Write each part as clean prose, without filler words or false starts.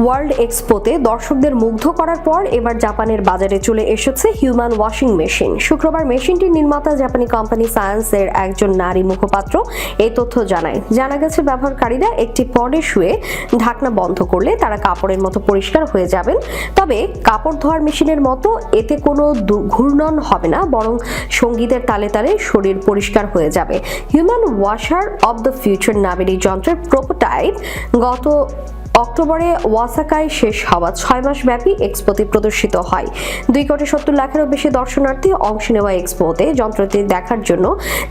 World এক্সপোতে দর্শকদের মুগ্ধ করার পর এবার জাপানের বাজারে চলে এসেছে হিউম্যান ওয়াশিং মেশিন। শুক্রবার মেশিনটির নির্মাতা জাপানি কোম্পানি সায়েন্সের একজন নারী মুখপাত্র এই তথ্য জানা গেছে ব্যবহারকারীরা একটি পডে শুয়ে ঢাকনা বন্ধ করলে তারা কাপড়ের মতো পরিষ্কার হয়ে যাবেন। তবে কাপড় ধোয়ার মেশিনের মতো এতে কোনো ঘূর্ণন হবে না, বরং সঙ্গীতের তালে তালে শরীর পরিষ্কার হয়ে যাবে। Human washer of the future নামের এই যন্ত্রের প্রোটোটাইপ গত অক্টোবরে ওয়াসাকায় শেষ হওয়া 6 মাস ব্যাপী এক্সপোতে প্রদর্শিত হয়। 2,70,00,000-এরও বেশি দর্শনার্থী অংশ নেওয়া এক্সপোতে যন্ত্রটি দেখার জন্য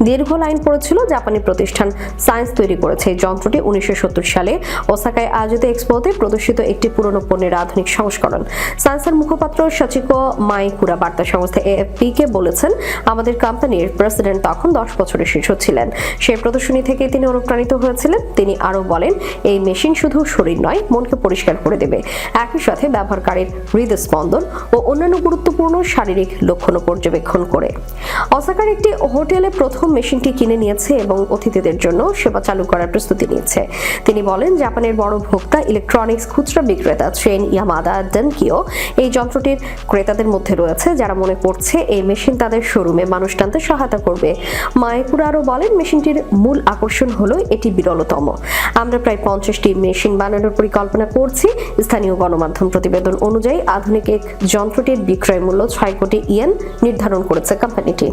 দীর্ঘ লাইন পড়েছিল। জাপানি প্রতিষ্ঠান সায়েন্স তৈরি করেছে এই যন্ত্রটি 1970 সালে ওসাকায় আয়োজিত এক্সপোতে প্রদর্শিত একটি পুরনো পণ্যের আধুনিক সংস্করণ। সায়েন্সের মুখপাত্র সাচিকো মাইকুরা বার্তা সংস্থা এএফপি-কে বলেছেন, আমাদের কোম্পানির প্রেসিডেন্ট তখন 10 বছরের শিশু ছিলেন। সেই প্রদর্শনী থেকে তিনি অনুপ্রাণিত হয়েছিলেন। তিনি আরও বলেন, এই মেশিন শুধু শরীর নয়, মনকে পরিষ্কার করে দেবে, একই সাথে ব্যবহারকারীর হৃদস্পন্দন ও অন্যান্য গুরুত্বপূর্ণ শারীরিক লক্ষণও পর্যবেক্ষণ করে। ওসাকার একটি হোটেলে প্রথম মেশিনটি কিনে নিয়েছে এবং অতিথিদের জন্য সেবা চালু করার প্রস্তুতি নিচ্ছে। তিনি বলেন, জাপানের বড় ভোক্তা ইলেকট্রনিক্স খুচরা বিক্রেতা ট্রেন ইয়ামাদা ডেনকিও এই যন্ত্রটির ক্রেতাদের মধ্যে রয়েছে, যারা মনে করছে এই মেশিন তাদের শোরুমে মানুষ টানতে সহায়তা করবে। মাইকুরা আরও বলেন, মেশিনটির মূল আকর্ষণ হলো এটি বিরলতম। আমরা প্রায় 50টি মেশিন বানানোর পরিকল্পনা করছি। স্থানীয় গণমাধ্যম প্রতিবেদন অনুযায়ী আধুনিক এক যন্ত্রটির বিক্রয় মূল্য 6 কোটি ইয়েন নির্ধারণ করেছে কোম্পানিটি।